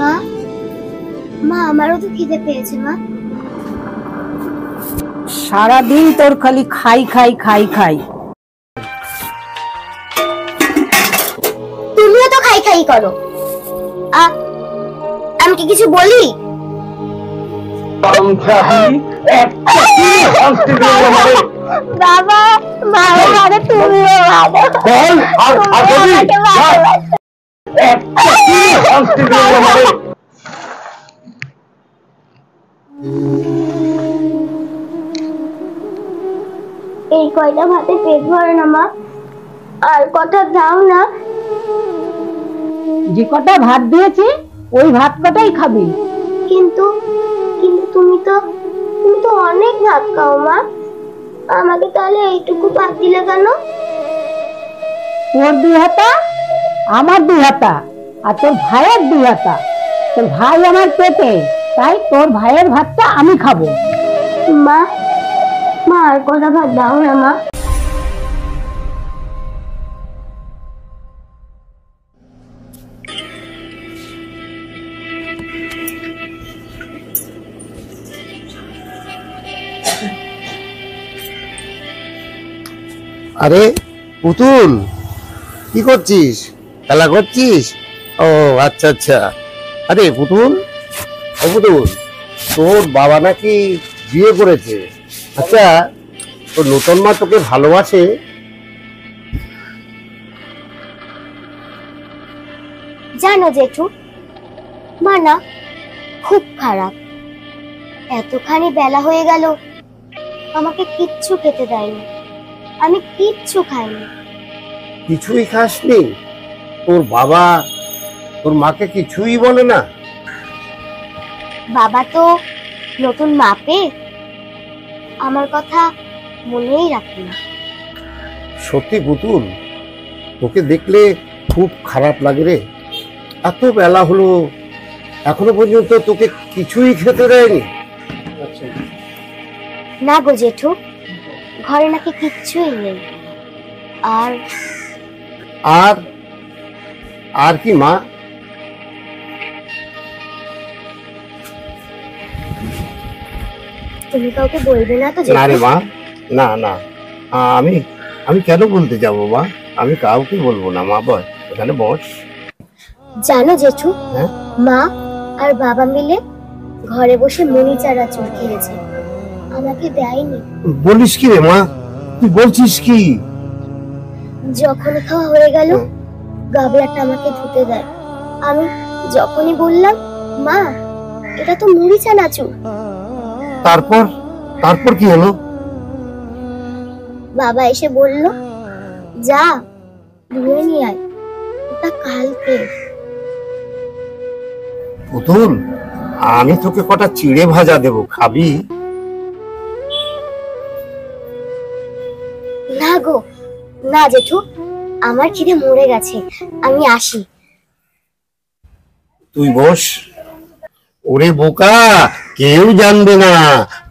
মা, মা আমারও তো খিদে পেয়েছে মা। সারাদিন তোর খালি খাই খাই খাই খাই। তুমিও তো খাই খাই করো। আমি কি কিছু বলি? বাবা, মারো মারো, তুমিও এই কয়টা ভাতে পেট ভরে না মা, আর কটা দাও না। যে কটা ভাত দিয়েছি ওই ভাত কটাই খাবি। কিন্তু কিন্তু তুমি তো অনেক ভাত খাও মা, আমাকে তাহলে এইটুকু ভাত দিলে কেন? তোর 2 হাতা, আমার 2 হাতা, আর তোর ভাইয়ের 2 হাতা। তোর ভাই আমার পেটে, তাই তোর ভাইয়ের ভাতটা আমি খাবো। মা, মা আর কটা ভাত দাও না মা। আরে পুতুল, কি করছিস? খেলা করছিস? ও আচ্ছা আচ্ছা। আরে পুতুল, ও পুতুল, তোর বাবা নাকি বিয়ে করেছে। আচ্ছা, তোর নতুন মা তোকে ভালোবাসে? জানো জেঠু, মা না খুব খারাপ। এতখানি বেলা হয়ে গেল, আমাকে কিচ্ছু খেতে দেয়নি, আমি কিচ্ছু খাইনি। কিছুই খাসনি? তোর বাবা তোর মাকে কিছুই বলে না? বাবা তো নতুন মা পেয়ে আমার কথা মনেই রাখে না। সত্যি পুতুল, তোকে দেখলে খুব খারাপ লাগে রে। এত বেলা হলো, এখনো পর্যন্ত তোকে কিছুই খেতে দেয়নি? না গো জেঠু, ঘরে নাকি কিচ্ছুই নেই। আর আর আর কি মা? তুমি কাউকে বলবে না তো না জেঠু? রে মা, না না, আমি আমি কেন বলতে যাবো মা? আমি কাউকে বলবো না মা। বল, এখানে বস। জানো জেঠু, হ্যাঁ? মা আর বাবা মিলে ঘরে বসে মুড়ি চানাচুর খেয়েছে, আমাকে দেয়নি। বলিস কি রে মা? তুই বলছিস কি? যখন খাওয়া হয়ে গেল, গাবলাটা আমাকে ধুতে দেয়। আমি যখনই বললাম, মা এটা তো মুড়ি চানাচুর, তারপর তারপর কি হলো? বাবা এসে বলল, যা ধুয়ে নিয়ে আয়, ওটা কালকে। পুতুল, আমি তোকে কটা চিড়ে ভাজা দেবো, খাবি? না গো, না জেঠু, আমার খিদে মরে গেছে, আমি আসি। তুই বস। ওরে বোকা, কেউ জানবে না।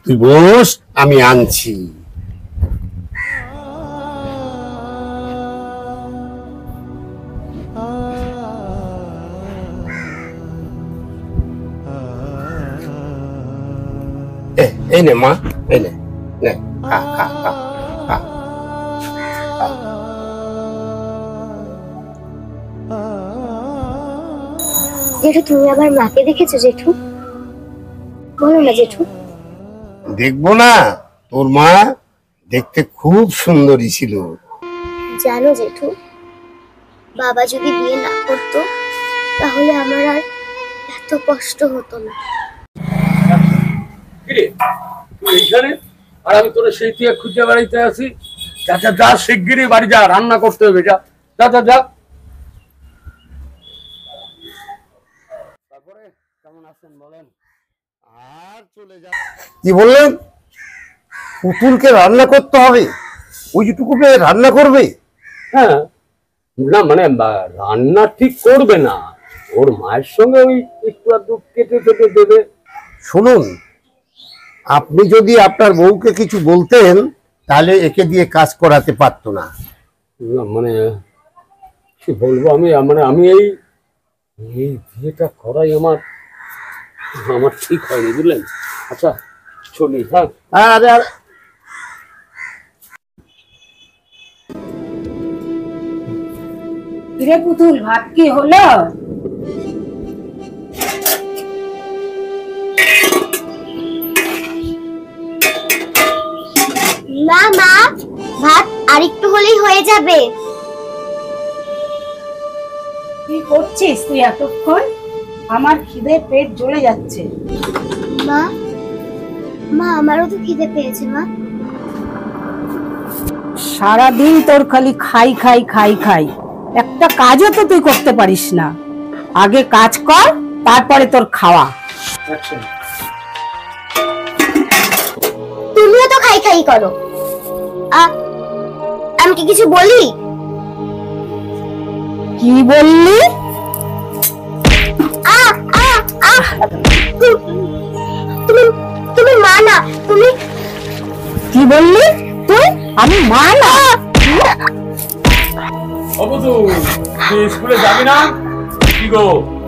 তুই বস, আমি আনছি। এই নে মা, এই নে, নে খা খা খা খা। জেঠু, তুমি আবার মাকে দেখেছো জেঠু? বলো না জেঠু। দেখবো না? তোর মা দেখতে খুব সুন্দরী ছিল। জানো জেঠু, বাবা যদি বিয়ে না করতো তাহলে আমার আর এত কষ্ট হতো না। এইখানে আর আমি তোর সেই থেকে খুঁজে বেড়াইতে আছি। চাচা যা, শিগগিরই বাড়ি যা, রান্না করতে হবে। যা যা যা যা। তারপরে কেমন আছেন বলেন? আর চলে যা। কি বললেন? পুতুলকে রান্না করতে হবে? ওই যেটুকু রান্না করবে? হ্যাঁ, না মানে রান্না ঠিক করবে না, ওর মায়ের সঙ্গে ওই একটু আধটু কেটে কেটে দেবে। শুনুন, আপনি যদি আপনার বউকে কিছু বলতেন তাহলে একে দিয়ে কাজ করাতে পারতো না। মানে কি বলবো, আমি মানে আমি এই এই বিয়েটা করাই আমার আমার ঠিক হয়নি, বুঝলেন? আচ্ছা চলি, হ্যাঁ। আরে আরে কিরে পুতুল, ভাত কি হলো? না মা, ভাত আরেকটু হলেই হয়ে যাবে। কি করছিস তুই এতক্ষণ? আমার খিদে পেট জ্বলে যাচ্ছে। মা, মা আমারও তো খিদে পেয়েছে মা। সারাদিন তোর খালি খাই খাই খাই খাই, একটা কাজও তো তুই করতে পারিস না। আগে কাজ কর, তারপরে তোর খাওয়া। আচ্ছা তুমিও তো খাই খাই করো। আমি কি কিছু বলি? কি বললি? আ আ আ তুমি তুমি মা না, তুমি কি বললি তুই? আমি মা না? অবুদুল, তুই স্কুলে যাবি না? কি গো,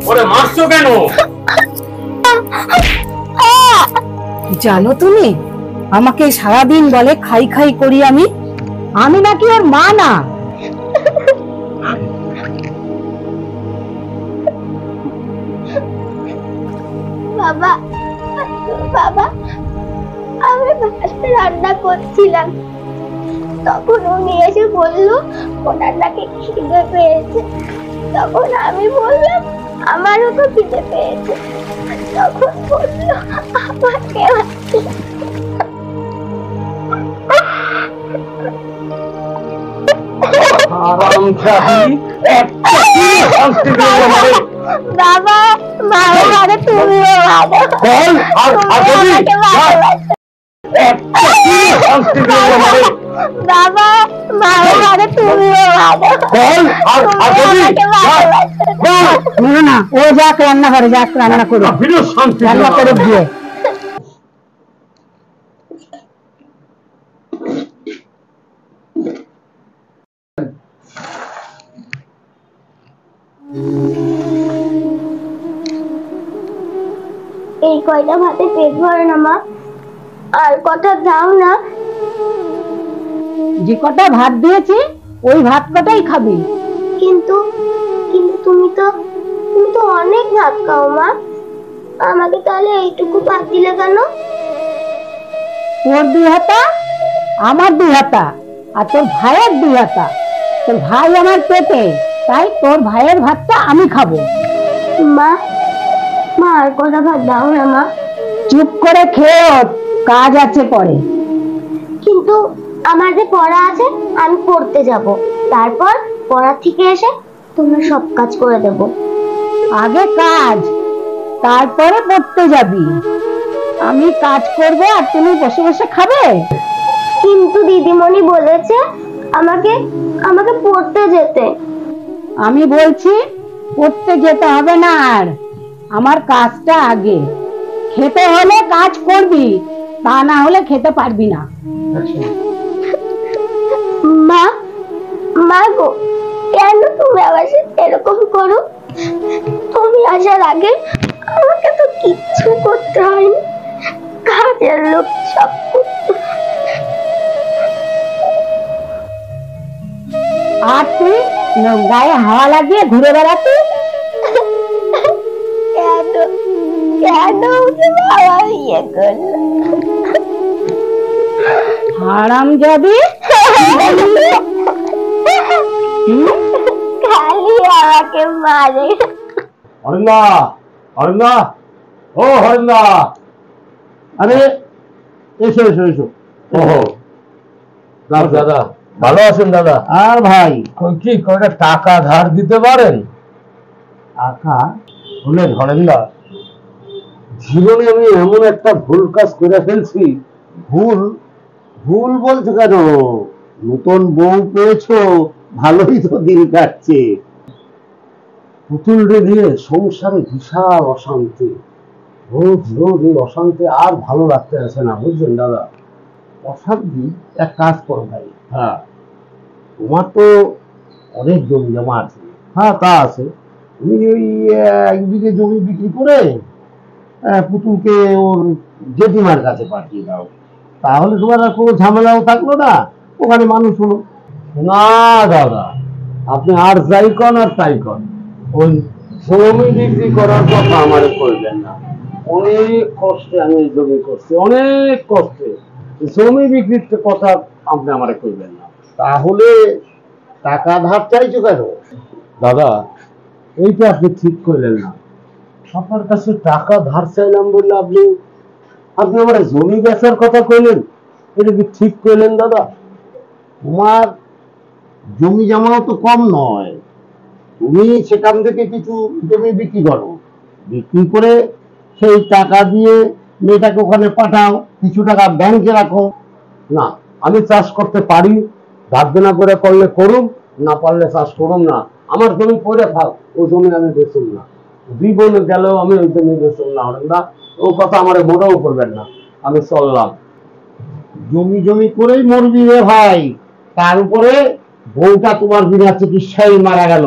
ওরে মারছো কেন? জানো তুমি, আমাকে সারাদিন বলে খাই খাই করি আমি। আমি নাকি ওর মা না? বাবা, বাবা আমি ভাত রান্না করছিলাম, তখন উনি এসে বলল ওনার নাকি খিদে পেয়েছে। তখন আমি বললাম আমারও তো খিদে পেয়েছে। তখন বলল আমাকে হারামজাদি, একটা কি শাস্তি দিল আমারে? বাবা, মারো মারো, তুমিও মারো। বল, আর তুমি যদি আমাকে মারো। একটা কি শাস্তি দিল আমারে? বাবা, মারো মারো, তুমিও মারো। বল, আর তুমি যদি আমাকে মারো। না না, ও যাক রান্না করে, যাক রান্না করো, বিরু শান্তি দিল রান্না করে আমারে। দিয়ে। এই কয়টা ভাতে পেট ভরে না মা, আর কটা দাও না। যে কটা ভাত দিয়েছি ওই ভাত কটাই খাবি। কিন্তু কিন্তু তুমি তো অনেক ভাত খাও মা, আমাকে তাহলে এইটুকু ভাত দিলে কেন? তোর 2 হাতা, আমার 2 হাতা, আর তোর ভাইয়ের 2 হাতা। তোর ভাই আমার পেটে, তাই তোর ভাইয়ের ভাতটা আমি খাবো। মা, মা আর কটা ভাত দাও না মা। চুপ করে খেয়ে ওঠ, কাজ আছে পরে। কিন্তু আমার যে পড়া আছে, আমি পড়তে যাব, তারপর পড়া থেকে এসে তোমরা সব কাজ করে দেব। আগে কাজ, তারপরে পড়তে যাবি। আমি কাজ করব আর তুমি বসে বসে খাবে। কিন্তু দিদিমণি বলেছে আমাকে আমাকে পড়তে যেতে। আমি বলছি পড়তে যেতে হবে না, আর আমার কাজটা আগে। খেতে হলে কাজ করবি, তা না হলে খেতে পারবি না। মা, মা গো, কেন তুমি আমার সাথে এরকম করো? তুমি আসার আগে আমাকে তো কিচ্ছু করতে হয়নি, কাজের লোক সব করতো। আর তুই গায়ে হাওয়া লাগিয়ে ঘুরে বেড়াতি। কেন কেন তুমি আমার ইয়ে করলো? হারামজাদি, খালি আমাকে মারে। হরেন্দা, হরেন্দা, ও হরেন্দা, আরে এসো এসো এসো। ওহো, দাদা ভালো আছেন দাদা? আর ভাই কি কয়টা টাকা ধার দিতে পারেন? আকা শুনেন হরেন্দা, জীবনে আমি এমন একটা ভুল কাজ করে ফেলছি। ভুল ভুল বলছো কেন? নতুন বউ পেয়েছো, ভালোই তো দিন কাটছে। পুতুল রে দিয়ে সংসারে বিশাল অশান্তি। রোজ রোজ এই অশান্তি আর ভালো লাগতে আছে না, বুঝছেন দাদা? অশান্তি, এক কাজ করো ভাই। হ্যাঁ, তোমার তো অনেক জমি জমা আছে। হ্যাঁ তা আছে, তুমি ওই 1 বিঘে জমি বিক্রি করে পুতুলকে ওর জেঠিমার কাছে পাঠিয়ে দাও, তাহলে তোমার আর কোনো ঝামেলাও থাকলো না, ওখানে মানুষ হলো। না দাদা, আপনি আর যাই কন আর তাই কন, ওই জমি বিক্রি করার কথা আমারে কইবেন না। অনেক কষ্টে আমি এই জমি করছি, অনেক কষ্টে। জমি বিক্রির কথা আপনি আমারে কইবেন না। তাহলে টাকা ধার চাইছো কেন? দাদা, এইটা আপনি ঠিক করলেন না। আপনার কাছে টাকা ধার চাইলাম বললে আপনি আপনি আমার জমি বেচার কথা কইলেন, এটা কি ঠিক করলেন দাদা? তোমার জমি জমাও তো কম নয়, তুমি সেখান থেকে কিছু জমি বিক্রি করো, বিক্রি করে সেই টাকা দিয়ে মেয়েটাকে ওখানে পাঠাও, কিছু টাকা ব্যাংকে রাখো। না, আমি চাষ করতে পারি, ধার দেনা করে করলে করুন, না পারলে চাষ করুন না। আমার জমি পড়ে থাক, ও জমি আমি বেচুন না। জীবনে গেলেও আমি ওই জমি বেচুন না। না, ও কথা আমার মোটেও করবেন না, আমি চললাম। জমি জমি করেই মরবি রে ভাই, তার উপরে বউটা তোমার বিনা চিকিৎসায় মারা গেল,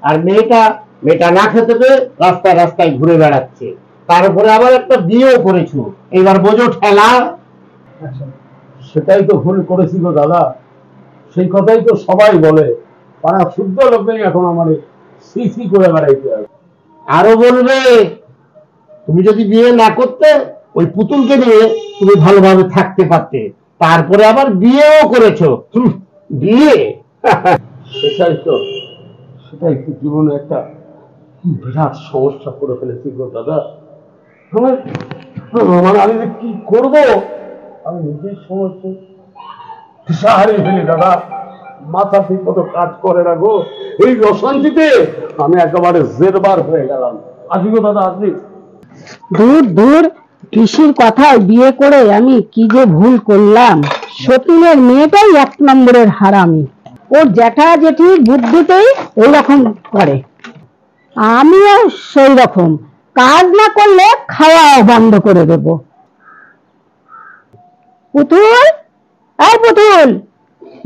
আর মেয়েটা না খেতে পেয়ে রাস্তায় রাস্তায় ঘুরে বেড়াচ্ছে, তার উপরে আবার একটা বিয়েও করেছো, এবার বোঝো ঠেলা। সেটাই তো ভুল করেছি গো দাদা, সেই কথাই তো সবাই বলে। পাড়া শুদ্ধ লোকেই এখন আমার সিসি করে বেড়াইতে হবে। আরো বলবে, তুমি যদি বিয়ে না করতে ওই পুতুলকে নিয়ে তুমি ভালোভাবে থাকতে পারতে, তারপরে আবার বিয়েও করেছো। বিয়ে সেটাই তো জীবনে একটা বিরাট সমস্যা করে ফেলেছি গো দাদা। আমি যে কি করব, আমি নিজের সমস্যা হারিয়ে ফেলি দাদা। মাথা ঠিক মতো কাজ করে না গো, এই অশান্তিতে আমি একেবারে জেরবার হয়ে গেলাম। আসি গো দাদা, আসি। দূর দূর, কৃষির কথায় বিয়ে করে আমি কি যে ভুল করলাম। সতীনের মেয়েটাই 1 নম্বরের হারামি, ওর জ্যাঠা জেঠি বুদ্ধিতেই এইরকম করে। আমিও সেই রকম, কাজ না করলে খাওয়াও বন্ধ করে দেব। পুতুল, এই পুতুল,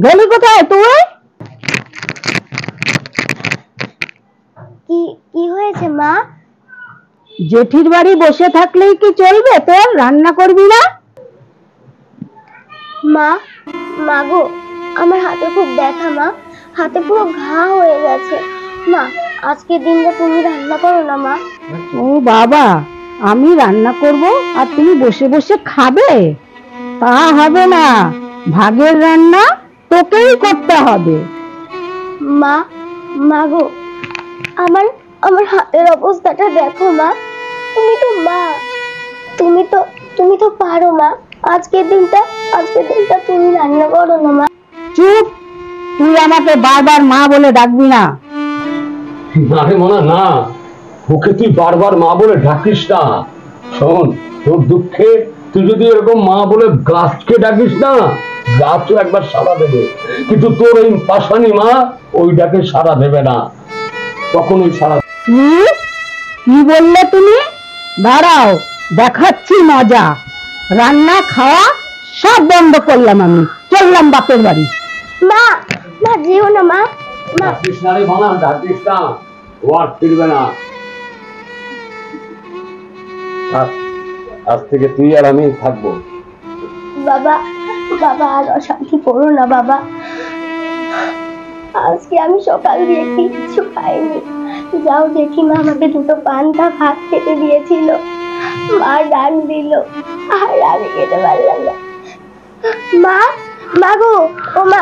গেলি কোথায় তুই? কি কি হয়েছে মা? জেঠির বাড়ি বসে থাকলেই কি চলবে তোর? রান্না করবি না? মা, মাগো, আমার হাতে খুব ব্যথা মা, হাতে পুরো ঘা হয়ে গেছে। মা, আজকের দিনটা তুমি রান্না করো না মা। ও বাবা, আমি রান্না করব আর তুমি বসে বসে খাবে? তা হবে না, ভাগের রান্না তোকেই করতে হবে। মা, মাগো, আমার আমার হাতের অবস্থাটা দেখো মা। তুমি তো মা, তুমি তো পারো মা। আজকের দিনটা তুমি রান্না করো না মা। চুপ, তুই আমাকে বারবার মা বলে ডাকবি না। না রে মনা, না, ওকে তুই বারবার মা বলে ডাকিস না। শোন, তোর দুঃখে তুই যদি এরকম মা বলে গাছকে ডাকিস না, গাছও একবার সাড়া দেবে, কিন্তু তোর এই পাশানি মা ওই ডাকে সাড়া দেবে না, কখনোই সাড়া। কি বললে তুমি? দাঁড়াও, দেখাচ্ছি মজা। রান্না খাওয়া সব বন্ধ করলাম, আমি চললাম বাপের বাড়ি। মা, মা যেও না মা। মা, ডাকিস না রে মনা, ডাকিস না, ও আর ফিরবে না। আজ থেকে তুই আর আমি থাকবো। বাবা, বাবা আর অশান্তি করো না বাবা। আজকে আমি সকাল দিয়ে কিচ্ছু খাইনি। যাও, জেঠিমা আমাকে 2টো পান্তা ভাত খেতে দিয়েছিল, মা ডাক দিল, আর আমি খেতে পারলাম না। মা, মাগো, ও মা।